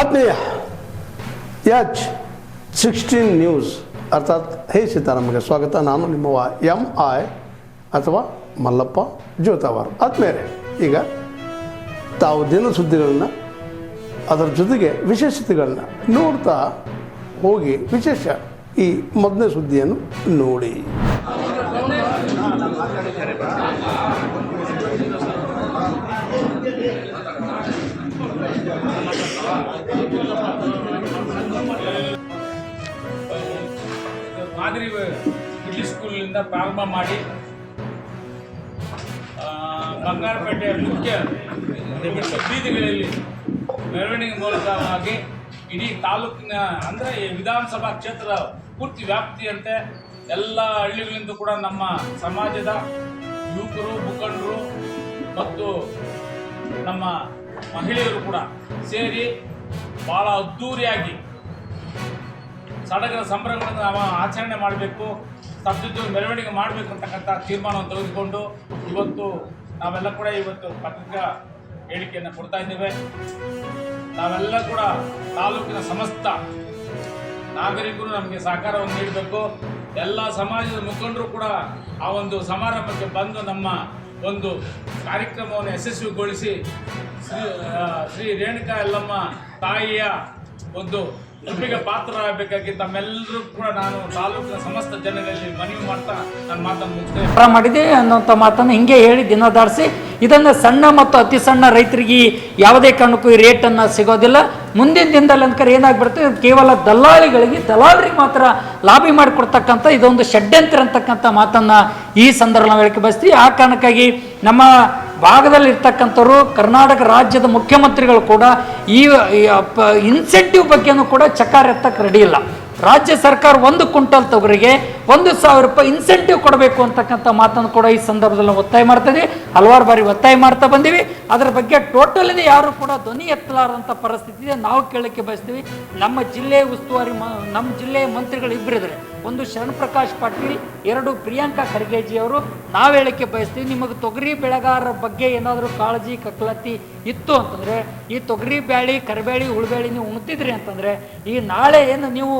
ಆತ್ಮೀಯ H16 news ಅರ್ಥಾತ್ ಹೇ ಸೀತಾರಾಮಗೆ ಸ್ವಾಗತ. ನಾನು ನಿಮ್ಮವ MI ಅಥವಾ ಮಲ್ಲಪ್ಪ ಜೋತಾವಾರ್. ಆತ್ಮೀಯರೇ, ಈಗ ತಾವು ದಿನ ಸುದ್ದಿಗಳನ್ನು ಅದರ ಜೊತೆಗೆ ವಿಶೇಷತೆಗಳನ್ನ ನೋಡ್ತಾ ಹೋಗಿ ವಿಶೇಷ ಈ ಮೊದಲನೇ ಸುದ್ದಿಯನ್ನು ನೋಡಿ. ಮಾದರಿ ಮಿಡ್ಲ್ ಸ್ಕೂಲಿನಿಂದ ಪ್ರಾರಂಭ ಮಾಡಿ ಬಂಗಾರಪೇಟೆಯ ಮುಖ್ಯ ಬೀದಿಗಳಲ್ಲಿ ಮೆರವಣಿಗೆ ಮೂಲಕವಾಗಿ ಇಡೀ ತಾಲೂಕಿನ ಅಂದರೆ ವಿಧಾನಸಭಾ ಕ್ಷೇತ್ರದ ಪೂರ್ತಿ ವ್ಯಾಪ್ತಿಯಂತೆ ಎಲ್ಲ ಹಳ್ಳಿಗಳಿಂದ ಕೂಡ ನಮ್ಮ ಸಮಾಜದ ಯುವಕರು, ಮುಖಂಡರು ಮತ್ತು ನಮ್ಮ ಮಹಿಳೆಯರು ಕೂಡ ಸೇರಿ ಭಾಳ ಅದ್ಧೂರಿಯಾಗಿ ಸಡಗರ ಸಂಭ್ರಮಗಳನ್ನು ನಾವು ಆಚರಣೆ ಮಾಡಬೇಕು, ಸಬ್ಜೆಕ್ಟ್ ಮೆರವಣಿಗೆ ಮಾಡಬೇಕು ಅಂತಕ್ಕಂಥ ತೀರ್ಮಾನವನ್ನು ತೆಗೆದುಕೊಂಡು ಇವತ್ತು ನಾವೆಲ್ಲ ಕೂಡ ಇವತ್ತು ಪತ್ರಿಕಾ ಹೇಳಿಕೆಯನ್ನು ಕೊಡ್ತಾ ಇದ್ದೇವೆ. ನಾವೆಲ್ಲ ಕೂಡ ತಾಲೂಕಿನ ಸಮಸ್ತ ನಾಗರಿಕರು ನಮಗೆ ಸಹಕಾರವನ್ನು ನೀಡಬೇಕು. ಎಲ್ಲ ಸಮಾಜದ ಮುಖಂಡರು ಕೂಡ ಆ ಒಂದು ಸಮಾರಂಭಕ್ಕೆ ಬಂದು ನಮ್ಮ ಒಂದು ಕಾರ್ಯಕ್ರಮವನ್ನು ಯಶಸ್ವಿಗೊಳಿಸಿ ಶ್ರೀ ರೇಣುಕಾ ಯಲ್ಲಮ್ಮ ತಾಯಿಯ ಒಂದು ಕೃಪೆಗೆ ಪಾತ್ರರಾಗಬೇಕಾಗಿ ತಮ್ಮೆಲ್ಲರೂ ಕೂಡ ನಾನು ತಾಲೂಕಿನ ಸಮಸ್ತ ಜನರಲ್ಲಿ ಮನವಿ ಮಾಡ್ತಾ ನನ್ನ ಮಾತನ್ನು ಮುಗಿಸ್ತೇನೆ. ಮಾಡಿದೆ ಅನ್ನೋಂಥ ಮಾತನ್ನು ಹಿಂಗೆ ಹೇಳಿ ದಿನ ದಾಡಿಸಿ ಇದನ್ನು ಸಣ್ಣ ಮತ್ತು ಅತಿ ಸಣ್ಣ ರೈತರಿಗೆ ಯಾವುದೇ ಕಾರಣಕ್ಕೂ ಈ ರೇಟನ್ನು ಸಿಗೋದಿಲ್ಲ. ಮುಂದಿನ ದಿನದಲ್ಲಿ ಅಂದ್ಕರೆ ಏನಾಗ್ಬಿಡ್ತದೆ, ಕೇವಲ ದಲ್ಲಾಳರಿಗೆ ಮಾತ್ರ ಲಾಭಿ ಮಾಡಿಕೊಡ್ತಕ್ಕಂಥ ಇದೊಂದು ಷಡ್ಯಂತ್ರ ಅಂತಕ್ಕಂಥ ಮಾತನ್ನು ಈ ಸಂದರ್ಭ ನಾವು ಹೇಳಿಕೆ ಬಯಸ್ತೀವಿ. ಆ ಕಾರಣಕ್ಕಾಗಿ ನಮ್ಮ ಭಾಗದಲ್ಲಿ ಇರ್ತಕ್ಕಂಥವ್ರು ಕರ್ನಾಟಕ ರಾಜ್ಯದ ಮುಖ್ಯಮಂತ್ರಿಗಳು ಕೂಡ ಈ ಇನ್ಸೆಂಟಿವ್ ಬಗ್ಗೆನೂ ಕೂಡ ಚಕಾರ ಎತ್ತಕ್ಕೆ ರೆಡಿ ಇಲ್ಲ. ರಾಜ್ಯ ಸರ್ಕಾರ 1 ಕ್ವಿಂಟಲ್ ತೊಗರಿಗೆ 1,000 ರೂಪಾಯಿ ಇನ್ಸೆಂಟಿವ್ ಕೊಡಬೇಕು ಅಂತಕ್ಕಂಥ ಮಾತನ್ನು ಕೂಡ ಈ ಸಂದರ್ಭದಲ್ಲಿ ಒತ್ತಾಯ ಮಾಡ್ತಿದ್ವಿ. ಹಲವಾರು ಬಾರಿ ಒತ್ತಾಯ ಮಾಡ್ತಾ ಬಂದೀವಿ. ಅದರ ಬಗ್ಗೆ ಟೋಟಲಿ ಯಾರು ಕೂಡ ಧ್ವನಿ ಎತ್ತಲಾರಂಥ ಪರಿಸ್ಥಿತಿ ಇದೆ. ನಾವು ಕೇಳಕ್ಕೆ ಬಯಸ್ತೀವಿ, ನಮ್ಮ ಜಿಲ್ಲೆ ಉಸ್ತುವಾರಿ ನಮ್ಮ ಜಿಲ್ಲೆಯ ಮಂತ್ರಿಗಳು ಇಬ್ಬರಿದ್ದಾರೆ. ಒಂದು ಶರಣ್ ಪ್ರಕಾಶ್ ಪಾಟೀಲ್, 2 ಪ್ರಿಯಾಂಕಾ ಖರ್ಗೆಜಿಯವರು. ನಾವು ಹೇಳಕ್ಕೆ ಬಯಸ್ತೀವಿ, ನಿಮಗೆ ತೊಗರಿ ಬೆಳೆಗಾರರ ಬಗ್ಗೆ ಏನಾದರೂ ಕಾಳಜಿ ಕಕ್ಕಲತ್ತಿ ಇತ್ತು ಅಂತಂದರೆ ಈ ತೊಗರಿ ಬ್ಯಾಳಿ, ಕರಿಬೇಳಿ, ಉಳ್ಬೇಳಿ ನೀವು ಉಣ್ತಿದ್ರಿ ಅಂತಂದರೆ ಈ ನಾಳೆ ಏನು ನೀವು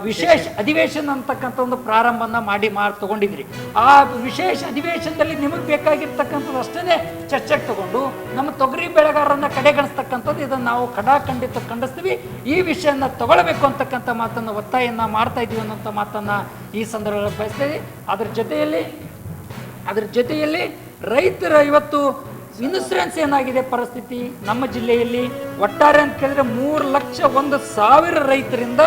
ವಿಶೇಷ ಅಧಿವೇಶನ ಅಂತಕ್ಕಂಥ ಒಂದು ಪ್ರಾರಂಭನ ಮಾಡಿ ತಗೊಂಡಿದ್ರಿ. ಆ ವಿಶೇಷ ಅಧಿವೇಶನದಲ್ಲಿ ನಿಮಗೆ ಬೇಕಾಗಿರ್ತಕ್ಕಂಥದ್ದು ಅಷ್ಟೇ ಚರ್ಚೆಗೆ ತಗೊಂಡು ನಮ್ಮ ತೊಗರಿ ಬೆಳೆಗಾರರನ್ನ ಕಡೆಗಣಿಸ್ತಕ್ಕಂಥದ್ದು ಇದನ್ನು ನಾವು ಖಂಡಿಸ್ತೀವಿ. ಈ ವಿಷಯನ ತಗೊಳ್ಬೇಕು ಅಂತಕ್ಕಂಥ ಮಾತನ್ನು ಒತ್ತಾಯನ ಮಾಡ್ತಾ ಇದ್ದೀವಿ ಅನ್ನೋಂಥ ಮಾತನ್ನು ಈ ಸಂದರ್ಭದಲ್ಲಿ ಬಯಸ್ತೀವಿ. ಅದರ ಜೊತೆಯಲ್ಲಿ ರೈತರ ಇವತ್ತು ಇನ್ಸೂರೆನ್ಸ್ ಏನಾಗಿದೆ ಪರಿಸ್ಥಿತಿ ನಮ್ಮ ಜಿಲ್ಲೆಯಲ್ಲಿ ಒಟ್ಟಾರೆ ಅಂತ ಕೇಳಿದ್ರೆ 3,01,000 ರೈತರಿಂದ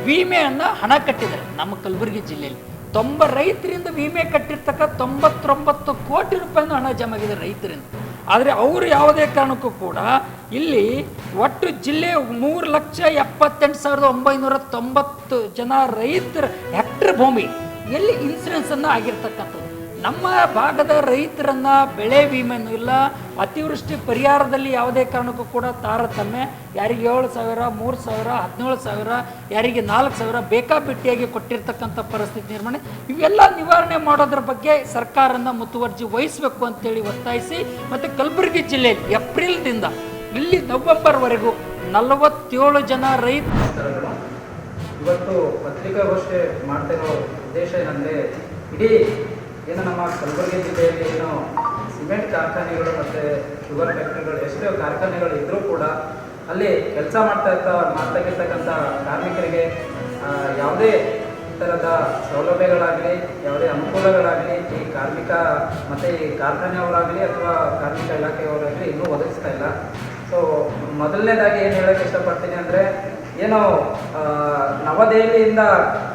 ವಿಮೆಯನ್ನು ಹಣ ಕಟ್ಟಿದ್ದಾರೆ. ನಮ್ಮ ಕಲಬುರಗಿ ಜಿಲ್ಲೆಯಲ್ಲಿ 90 ರೈತರಿಂದ ವಿಮೆ ಕಟ್ಟಿರ್ತಕ್ಕ 99 ಕೋಟಿ ರೂಪಾಯಿನೂ ಹಣ ಜಮಾಗಿದೆ ರೈತರಿಂದ. ಆದರೆ ಅವರು ಯಾವುದೇ ಕಾರಣಕ್ಕೂ ಕೂಡ ಇಲ್ಲಿ ಒಟ್ಟು ಜಿಲ್ಲೆ 3,78,990 ಜನ ರೈತರ ಹೆಕ್ಟರ್ ಭೂಮಿ ಎಲ್ಲಿ ಇನ್ಸೂರೆನ್ಸನ್ನು ಆಗಿರ್ತಕ್ಕಂಥದ್ದು. ನಮ್ಮ ಭಾಗದ ರೈತರನ್ನು ಬೆಳೆ ವಿಮೆನೂ ಇಲ್ಲ, ಅತಿವೃಷ್ಟಿ ಪರಿಹಾರದಲ್ಲಿ ಯಾವುದೇ ಕಾರಣಕ್ಕೂ ಕೂಡ ತಾರತಮ್ಯ, ಯಾರಿಗೆ 7,000, 3,000, 17,000, ಯಾರಿಗೆ 4,000 ಬೇಕಾಬಿಟ್ಟಿಯಾಗಿ ಕೊಟ್ಟಿರ್ತಕ್ಕಂಥ ಪರಿಸ್ಥಿತಿ ನಿರ್ಮಾಣ. ಇವೆಲ್ಲ ನಿವಾರಣೆ ಮಾಡೋದ್ರ ಬಗ್ಗೆ ಸರ್ಕಾರನ ಮುತುವರ್ಜಿ ವಹಿಸಬೇಕು ಅಂತೇಳಿ ಒತ್ತಾಯಿಸಿ, ಮತ್ತು ಕಲಬುರಗಿ ಜಿಲ್ಲೆಯಲ್ಲಿ ಏಪ್ರಿಲ್ದಿಂದ ಇಲ್ಲಿ ನವೆಂಬರ್ವರೆಗೂ 47 ಜನ ರೈತರು ಇವತ್ತು ಪತ್ರಿಕಾಗೋಷ್ಠಿ ಮಾಡ್ತಿರೋ ಉದ್ದೇಶ ಏನಂದರೆ, ಇಡೀ ಏನು ನಮ್ಮ ಕಲಬುರಗಿ ಜಿಲ್ಲೆಯಲ್ಲಿ ಏನು ಸಿಮೆಂಟ್ ಕಾರ್ಖಾನೆಗಳು ಮತ್ತು ಶುಗರ್ ಫ್ಯಾಕ್ಟ್ರಿಗಳು ಎಷ್ಟೋ ಕಾರ್ಖಾನೆಗಳು ಇದ್ದರೂ ಕೂಡ ಅಲ್ಲಿ ಕೆಲಸ ಮಾಡ್ತಕ್ಕಿರ್ತಕ್ಕಂಥ ಕಾರ್ಮಿಕರಿಗೆ ಯಾವುದೇ ಥರದ ಸೌಲಭ್ಯಗಳಾಗಲಿ, ಯಾವುದೇ ಅನುಕೂಲಗಳಾಗಲಿ ಈ ಕಾರ್ಮಿಕ ಮತ್ತು ಈ ಕಾರ್ಖಾನೆಯವರಾಗಲಿ ಅಥವಾ ಕಾರ್ಮಿಕ ಇಲಾಖೆಯವರಾಗಲಿ ಇನ್ನೂ ಒದಗಿಸ್ತಾ ಇಲ್ಲ. ಸೊ ಮೊದಲನೇದಾಗಿ ಏನು ಹೇಳೋಕ್ಕೆ ಇಷ್ಟಪಡ್ತೀನಿ ಅಂದರೆ, ಏನು ನವದೆಹಲಿಯಿಂದ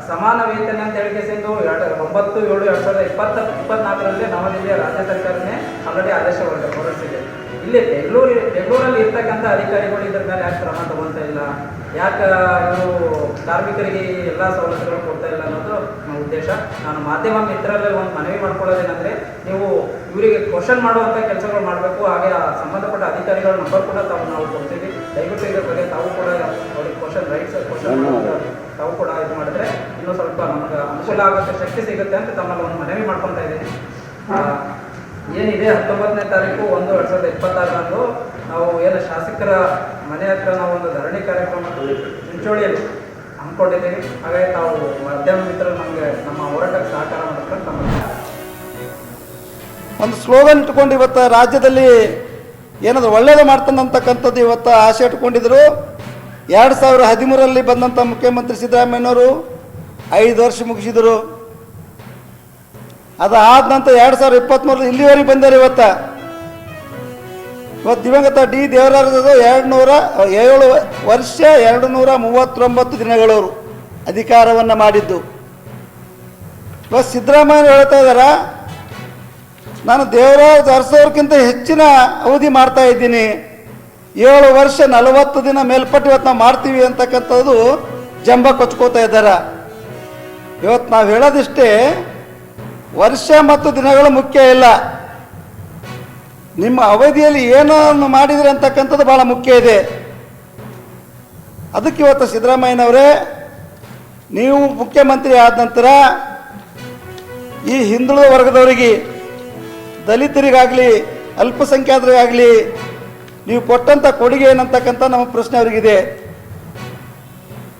ಸಮಾನ ವೇತನ ಅಂತ ಹೇಳಿಕೆಸಿಂದು 9/7/2024 ನವದೆಹಲಿಯ ರಾಜ್ಯ ಸರ್ಕಾರನೇ ಆಲ್ರೆಡಿ ಆದೇಶ ಹೊರಡಿಸಿದೆ. ಇಲ್ಲಿ ಬೆಂಗಳೂರಲ್ಲಿ ಇರ್ತಕ್ಕಂಥ ಅಧಿಕಾರಿಗಳು ಇದ್ರ ಮೇಲೆ ಯಾಕೆ ಕ್ರಮ ತಗೊಳ್ತಾ ಇಲ್ಲ, ಯಾಕೆ ಇವರು ಕಾರ್ಮಿಕರಿಗೆ ಎಲ್ಲ ಸವಲತ್ತುಗಳು ಕೊಡ್ತಾ ಇಲ್ಲ ಅನ್ನೋದು ನಮ್ಮ ಉದ್ದೇಶ. ನಾನು ಮಾಧ್ಯಮ ಮಿತ್ರರಲ್ಲಿ ಒಂದು ಮನವಿ ಮಾಡ್ಕೊಳ್ಳೋದೇನೆಂದರೆ, ನೀವು ಇವರಿಗೆ ಕ್ವಶನ್ ಮಾಡುವಂಥ ಕೆಲಸಗಳು ಮಾಡಬೇಕು. ಹಾಗೆ ಆ ಸಂಬಂಧಪಟ್ಟ ಅಧಿಕಾರಿಗಳ ನಂಬರ್ ಕೂಡ ನಾವು ಕೊಡ್ತೀವಿ. ದಯವಿಟ್ಟು ಇದ್ರ ಬಗ್ಗೆ ತಾವು ಕೂಡ ಅವ್ರಿಗೆ ಕ್ವಶನ್ ತಾವು ಕೂಡ ಇದು ಮಾಡಿದ್ರೆ ಇನ್ನೂ ಸ್ವಲ್ಪ ನಮಗೆ ಅನುಕೂಲ ಆಗುತ್ತೆ, ಶಕ್ತಿ ಸಿಗುತ್ತೆ ಅಂತ ತಮ್ಮಲ್ಲಿ ಒಂದು ಮನವಿ ಮಾಡ್ಕೊತಾ ಇದ್ದೀನಿ. ಏನಿದೆ 19ನೇ ತಾರೀಕು 1/2026 ನಾವು ಏನು ಶಾಸಕರ ಮನೆ ಹತ್ರ ನಾವು ಒಂದು ಧರಣಿ ಕಾರ್ಯಕ್ರಮ ಚಿಂಚೋಳಿಯಲ್ಲಿ ಹಮ್ಮಿಕೊಂಡಿದ್ದೀವಿ. ಹಾಗಾಗಿ ತಾವು ಮಾಧ್ಯಮ ಮಿತ್ರರು ನಮಗೆ ನಮ್ಮ ಹೋರಾಟಕ್ಕೆ ಸಹಕಾರ ಮಾಡ್ಕೊಂಡು ತಮ್ಮ ಒಂದು ಸ್ಲೋಗನ್ ಇಟ್ಕೊಂಡು ಇವತ್ತು ರಾಜ್ಯದಲ್ಲಿ ಏನಾದರೂ ಒಳ್ಳೆಯದು ಮಾಡ್ತಾನೆ ಅಂತಕ್ಕಂಥದ್ದು ಇವತ್ತು ಆಸೆ ಇಟ್ಕೊಂಡಿದ್ರು. 2013ರಲ್ಲಿ ಬಂದಂಥ ಮುಖ್ಯಮಂತ್ರಿ ಸಿದ್ದರಾಮಯ್ಯನವರು 5 ವರ್ಷ ಮುಗಿಸಿದರು. ಅದಾದ ನಂತರ 2023 ಇಲ್ಲಿವರೆಗೆ ಬಂದಾರೆ. ಇವತ್ತು ದಿವಂಗತ ಡಿ ದೇವರಾಜರು 7 ವರ್ಷ 239 ದಿನಗಳವರು ಅಧಿಕಾರವನ್ನು ಮಾಡಿದ್ದು. ಇವತ್ತು ಸಿದ್ದರಾಮಯ್ಯ ಹೇಳ್ತಾ ಇದ್ದಾರೆ, ನಾನು ದೇವರಾಜ ಅರಸೋರ್ಗಿಂತ ಹೆಚ್ಚಿನ ಅವಧಿ ಮಾಡ್ತಾ ಇದ್ದೀನಿ, 7 ವರ್ಷ 40 ದಿನ ಮೇಲ್ಪಟ್ಟು ಇವತ್ತು ನಾವು ಮಾಡ್ತೀವಿ ಅಂತಕ್ಕಂಥದ್ದು ಜಂಬ ಕೊಚ್ಕೋತಾ ಇದ್ದಾರೆ. ಇವತ್ತು ನಾವು ಹೇಳೋದಿಷ್ಟೇ, ವರ್ಷ ಮತ್ತು ದಿನಗಳು ಮುಖ್ಯ ಇಲ್ಲ, ನಿಮ್ಮ ಅವಧಿಯಲ್ಲಿ ಏನನ್ನು ಮಾಡಿದ್ರಿ ಅಂತಕ್ಕಂಥದ್ದು ಭಾಳ ಮುಖ್ಯ ಇದೆ. ಅದಕ್ಕೆ ಇವತ್ತು ಸಿದ್ದರಾಮಯ್ಯನವರೇ, ನೀವು ಮುಖ್ಯಮಂತ್ರಿ ಆದ ನಂತರ ಈ ಹಿಂದುಳಿದ ವರ್ಗದವರಿಗೆ, ದಲಿತರಿಗಾಗಲಿ ಅಲ್ಪಸಂಖ್ಯಾತರಿಗಾಗಲಿ ನೀವು ಕೊಟ್ಟಂಥ ಕೊಡುಗೆ ಏನಂತಕ್ಕಂಥ ನಮ್ಮ ಪ್ರಶ್ನೆ ಅವರಿಗಿದೆ.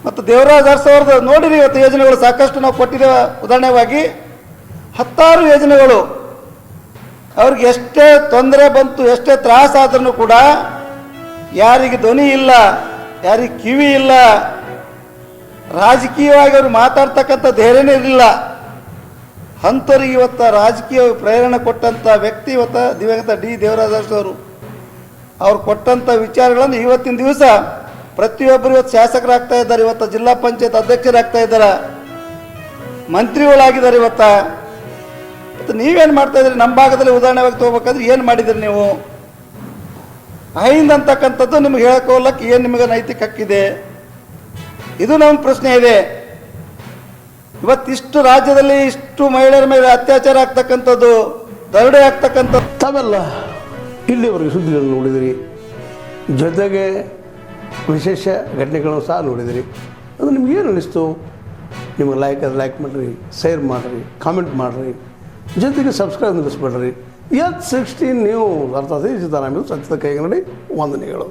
ಮತ್ತು ದೇವರಾಜ ಅರಸು ಅವ್ರದ್ದು ನೋಡಿರಿ, ಇವತ್ತು ಯೋಜನೆಗಳು ಸಾಕಷ್ಟು ನಾವು ಕೊಟ್ಟಿದ್ದೇವೆ. ಉದಾಹರಣೆವಾಗಿ 10 ಯೋಜನೆಗಳು ಅವ್ರಿಗೆ ಎಷ್ಟೇ ತೊಂದರೆ ಬಂತು, ಎಷ್ಟೇ ತ್ರಾಸಾದ್ರೂ ಕೂಡ ಯಾರಿಗೆ ಧ್ವನಿ ಇಲ್ಲ, ಯಾರಿಗೆ ಕಿವಿ ಇಲ್ಲ, ರಾಜಕೀಯವಾಗಿ ಅವರು ಮಾತಾಡ್ತಕ್ಕಂಥ ಧೈರ್ಯನೇ ಇರಲಿಲ್ಲ. ಅಂಥವ್ರಿಗೆ ಇವತ್ತು ರಾಜಕೀಯ ಪ್ರೇರಣೆ ಕೊಟ್ಟಂಥ ವ್ಯಕ್ತಿ ಇವತ್ತು ದಿವಂಗತ ಡಿ ದೇವರಾಜ ಅರಸು ಅವರು. ಅವ್ರು ಕೊಟ್ಟಂಥ ವಿಚಾರಗಳನ್ನು ಇವತ್ತಿನ ದಿವಸ ಪ್ರತಿಯೊಬ್ಬರು ಇವತ್ತು ಶಾಸಕರಾಗ್ತಾ ಇದ್ದಾರೆ, ಇವತ್ತು ಜಿಲ್ಲಾ ಪಂಚಾಯತ್ ಅಧ್ಯಕ್ಷರಾಗ್ತಾ ಇದ್ದಾರೆ, ಮಂತ್ರಿಗಳಾಗಿದ್ದಾರೆ. ಮತ್ತು ನೀವೇನು ಮಾಡ್ತಾ ಇದ್ದೀರಿ? ನಮ್ಮ ಭಾಗದಲ್ಲಿ ಉದಾಹರಣೆವಾಗಿ ತೊಗೋಬೇಕಾದ್ರೆ ಏನು ಮಾಡಿದಿರಿ ನೀವು? ಅಂತಕ್ಕಂಥದ್ದು ನಿಮ್ಗೆ ಹೇಳೋಕ್ಕೆ ಏನು ನಿಮಗೆ ನೈತಿಕ ಹಕ್ಕಿದೆ? ಇದು ನಮ್ಮ ಪ್ರಶ್ನೆ ಇದೆ. ಇವತ್ತಿಷ್ಟು ರಾಜ್ಯದಲ್ಲಿ ಇಷ್ಟು ಮಹಿಳೆಯರ ಮೇಲೆ ಅತ್ಯಾಚಾರ ಆಗ್ತಕ್ಕಂಥದ್ದು, ದರೋಡೆ ಆಗ್ತಕ್ಕಂಥದ್ದು. ತಾವೆಲ್ಲ ಇಲ್ಲಿವರೆಗೆ ಸುದ್ದಿಗಳನ್ನು ನೋಡಿದಿರಿ, ಜೊತೆಗೆ ವಿಶೇಷ ಘಟನೆಗಳನ್ನು ಸಹ ನೋಡಿದಿರಿ. ಅದು ನಿಮ್ಗೇನು ಅನ್ನಿಸ್ತು? ನಿಮಗೆ ಲೈಕ್ ಮಾಡಿರಿ, ಶೇರ್ ಮಾಡಿರಿ, ಕಾಮೆಂಟ್ ಮಾಡಿರಿ, ಜೊತೆಗೆ ಸಬ್ಸ್ಕ್ರೈಬ್ ನಿಲ್ಲಿಸ್ಬೇಡ್ರಿ. H16 ನ್ಯೂಸ್ ಅರ್ಥಾತ್ ಸಿದ್ದರಾಮಯ್ಯ ಸತ್ಯದ ಕೈಗನ್ನಡಿ ವಂದನೆಗಳು.